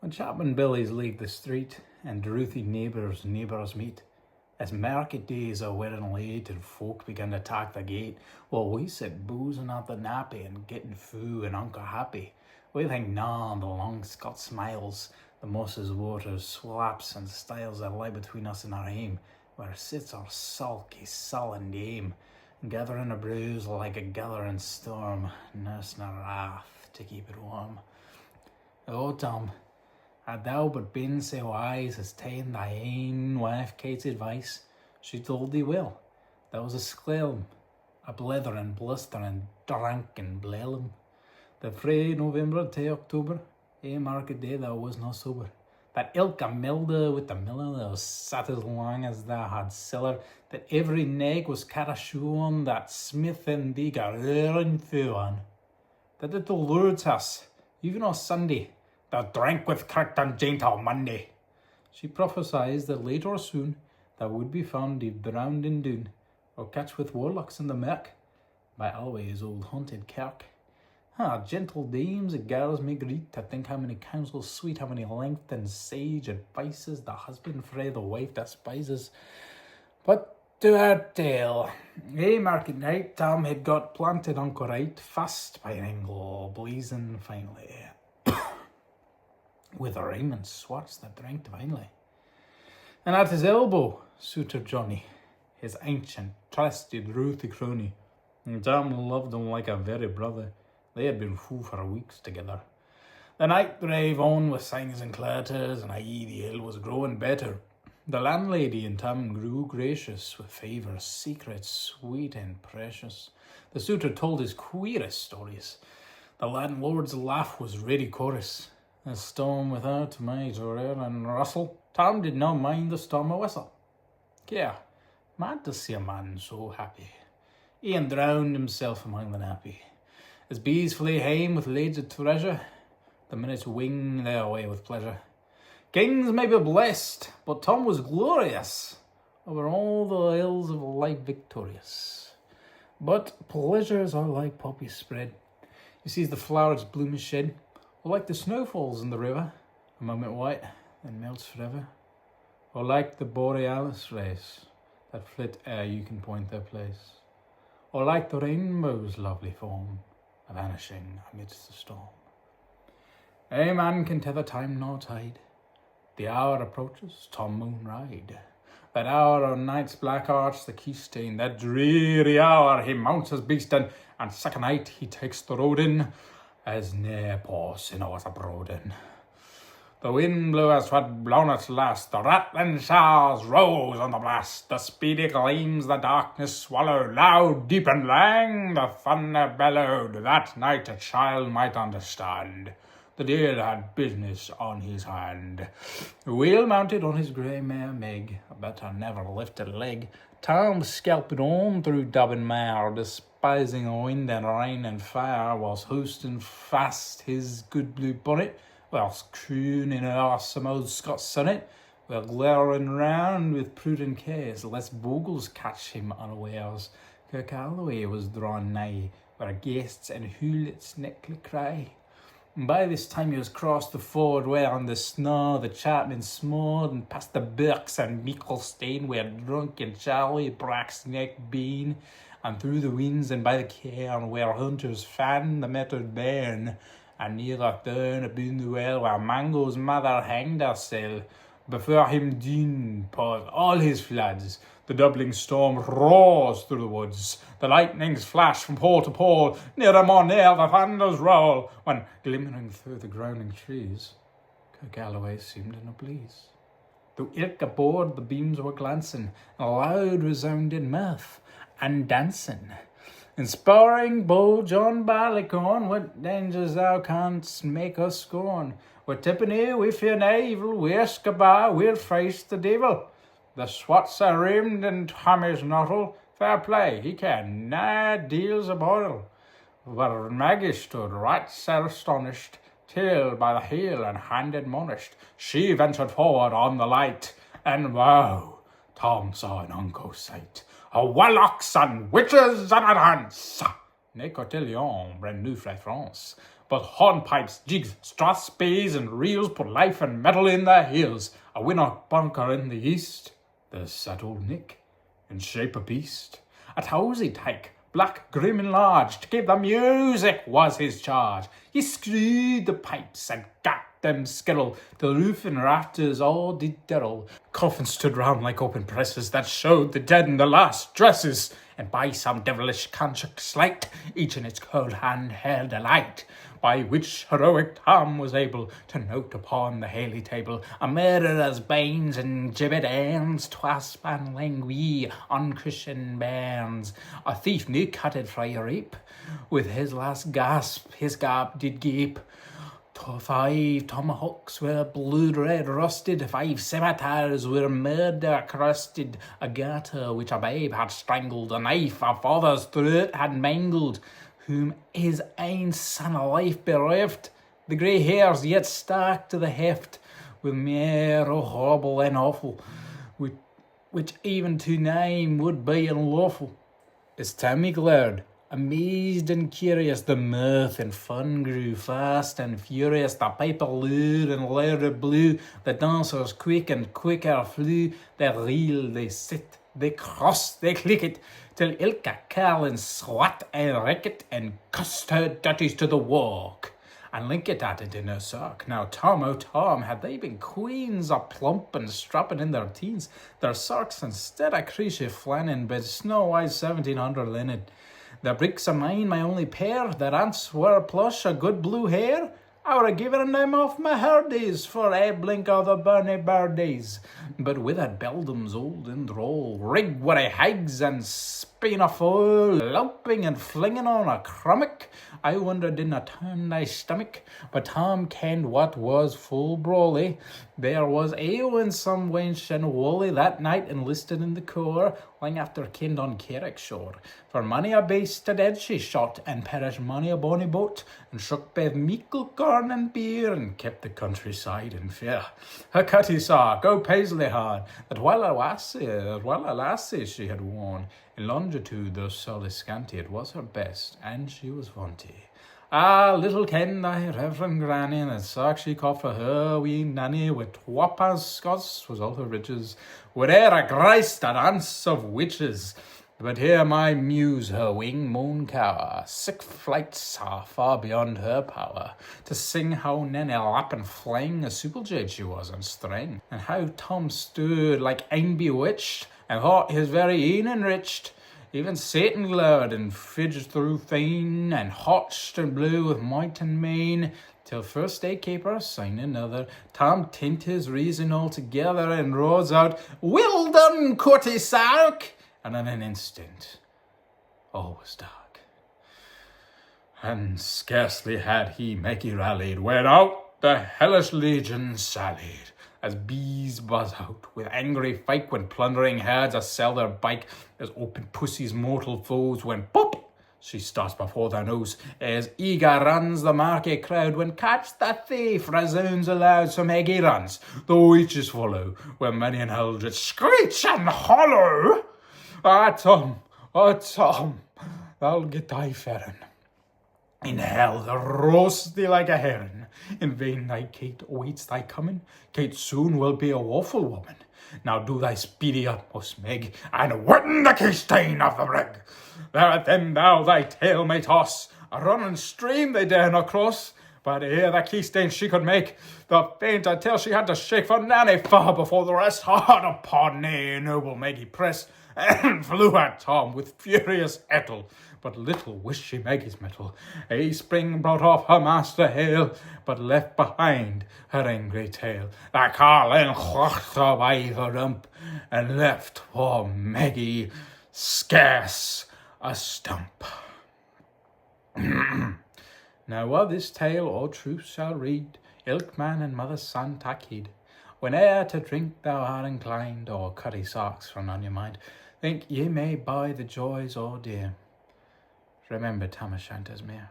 When Chapman Billies leave the street and Ruthie neighbours meet, as market days are wearing late and folk begin to tack the gate, while we sit boozing at the nappy and getting foo and unco happy. We think the long Scot smiles, the mosses waters, slaps and styles that lie between us and our aim, where sits our sulky, sullen dame, gathering a bruise like a gathering storm, nursing her wrath to keep it warm. Oh, Tom, had thou but been so wise as ta'en thy ain wife Kate's advice, she told thee well, thou was a sklelm, a blethering, blustering, drunken blellum. The frae November to October, market day thou was not sober. That ilka milder with the miller, thou sat as long as thou had siller, that every nag was cat a shoe on, that smith and thee got roaring foo on. That at the Lord's house, even on Sunday, thou drank with Kirkton Jane till Monday. She prophesied that late or soon thou would be found deep drowned in Doon, or catch with warlocks in the mirk, by always old haunted kirk. Gentle dames and girls may greet to think how many counsels sweet, how many lengthened sage advices the husband frae the wife despises. But to our tale, market night, Tom had got planted unco right, fast by an angle blazing finely, with a Raymond Swartz that drank divinely. And at his elbow, suitor Johnny, his ancient, trusted Ruthie crony, and Tom loved him like a very brother. They had been fou for weeks together. The night drave on with signs and clatters, and the ale was growing better. The landlady in Tam grew gracious, with favours secret, sweet and precious. The suitor told his queerest stories. The landlord's laugh was ready chorus. A storm without might or air and rustle, Tom did not mind the storm a whistle. Yeah, mad to see a man so happy. Ian drowned himself among the nappy. As bees flee hame with loads of treasure, the minutes wing their way with pleasure. Kings may be blessed, but Tom was glorious, over all the hills of life victorious. But pleasures are like poppies spread. You sees the flowers bloom and shed, or like the snowfalls in the river, a moment white, then melts forever. Or like the borealis rays, that flit ere you can point their place. Or like the rainbow's lovely form, vanishing amidst the storm. A man can tether time nor tide. The hour approaches, Tom moon ride. That hour on night's black arch, the keystone, that dreary hour, he mounts his beast and second night he takes the road in, as ne'er poor sinner was abroad in. The wind blew as 'twad blown at last, the rattling showers rose on the blast, the speedy gleams the darkness swallowed, loud, deep and lang the thunder bellowed. That night a child might understand, the deer had business on his hand. Wheel mounted on his grey mare Meg, a better never lifted leg, Tom scalped on through dub and mire, despising wind and rain and fire, whilst hoisting fast his good blue bonnet, whilst crooning o'er some old Scots sonnet, while glaring round with prudent cares, lest bogles catch him unawares. Kirkalloway was drawn nigh, where guests and hoolets neckly cry. And by this time he was crossed the ford, where on the snow the chapmen smored, and past the birks and Meeklestane, where drunken Charlie bracks neck been, and through the winds and by the cairn, where hunters fan the mettered bairn, and near that turn aboon the well, where Mango's mother hanged hersel. Before him Dean poured all his floods. The doubling storm roars through the woods. The lightnings flash from pole to pole. Near and more near the thunders roll, when, glimmering through the groaning trees, Kirkalloway seemed in a blaze. Though ilk aboard the beams were glancing, and loud resounded mirth and dancing. Inspiring bold John Barleycorn, what dangers thou canst make us scorn. We're tipping we fear nae evil, we're scabar, we'll face the devil. The swats are rimmed in Tommy's knottle, fair play, he can nae deals a boddle. Where Maggie stood right sair astonished, till by the heel and hand admonished, she ventured forward on the light, and wow, Tom saw an unco sight. A warlocks and witches and a dance. Ne cotillon, brand new fra France. but hornpipes, jigs, strathspeys, and reels put life and metal in their heels. A winnock bunker in the east, there's sat old Nick, in shape a beast. A towsy tyke, black, grim and large, to give the music was his charge. He screwed the pipes and gat them skittle, till roof and rafters all did dirl. Coffins stood round like open presses that showed the dead in the last dresses, and by some devilish conscience light, each in its cold hand held a light, by which heroic Tom was able to note upon the Haley table a murderer's banes and gibbet ends, twaspan languee on Christian bairns. A thief new cutted frae a rape, with his last gasp his gap did gape. 5 tomahawks were blood-red rusted, 5 scimitars were murder crusted, a garter which a babe had strangled, a knife a father's throat had mangled, whom his ain son of life bereft, the grey hairs yet stark to the heft, with mere horrible and awful, which even to name would be unlawful. As Tammy glared, amazed and curious, the mirth and fun grew fast and furious. The piper lured and louder blew, the dancers quick and quicker flew. They reel, they sit, they cross, they click it, till ilka carl and swat and wreck it, and cussed her dirties to the walk, and link it at it in her sark. Now Tom, oh Tom, had they been queens, a plump and strapping in their teens, their sarks instead a creasy flannin, but snow-white 1700 linen. The bricks of mine, my only pair, their aunts were plush, a good blue hair. I would have given them off my herdies for a blink of the burny birdies. But with that beldam's old and droll, rigged with a hags and spin a foal, lumping and flinging on a crummock, I wonder didna turn thy stomach. But Tom kenned what was full brawly. There was ale in some wench and wally that night enlisted in the corps, lying after kind on Carrick shore. For many a beast to dead she shot, and perished many a bonny boat, and shook baith meikle corn and beer, and kept the countryside in fear. Her cutty saw go paisley hard, that while a lassie she had worn, in longitude though sorely scanty, it was her best, and she was vaunty. Ah, little ken thy reverend granny, that sark she caught for her wee nanny, with 2 Scots was all her riches, with e'er a grace that ance of witches. But here my muse her wing moan cower, sick flights far beyond her power, to sing how Nanny lap and fling a supple-jade she was on string, and how Tom stood like ane bewitched, and thought his very een enriched. Even Satan glowered and fidged through fain, and hotched and blew with might and main, till first day caper, sign another, Tom tint his reason altogether, and roars out, "Well done, courty sark!" And in an instant, all was dark. And scarcely had he Maggie rallied, when out the hellish legion sallied, as bees buzz out with angry fight, when plundering herds assail their bike, as open pussy's mortal foes, when pop she starts before their nose, as eager runs the market crowd, when catch the thief resounds aloud, so Maggie runs, the witches follow, where many an eldritch screech and hollow. Ah, Tom, thou'll get thy ferrin. In hell they'll roast thee like a herring. In vain thy Kate awaits thy coming. Kate soon will be a woeful woman. Now do thy speedy utmost, Meg, and whiten the keystane of the brig. There at them thou thy tail may toss. A running stream they dare not cross. But ere the keystane she could make, the fainter tail she had to shake, for Nanny far before the rest. Hard upon nay, noble Maggie pressed, and flew at Tom with furious ettle. But little wished she Maggie's mettle. A spring brought off her master hale, but left behind her angry tail. The carlin chlocht by the rump, and left poor Maggie scarce a stump. Now while this tale all truth shall read, ilk man and mother's son tak heed. Whene'er to drink thou art inclined, or cutty sarks from on your mind, think ye may buy the joys all dear. Remember Tam o' Shanter's mere.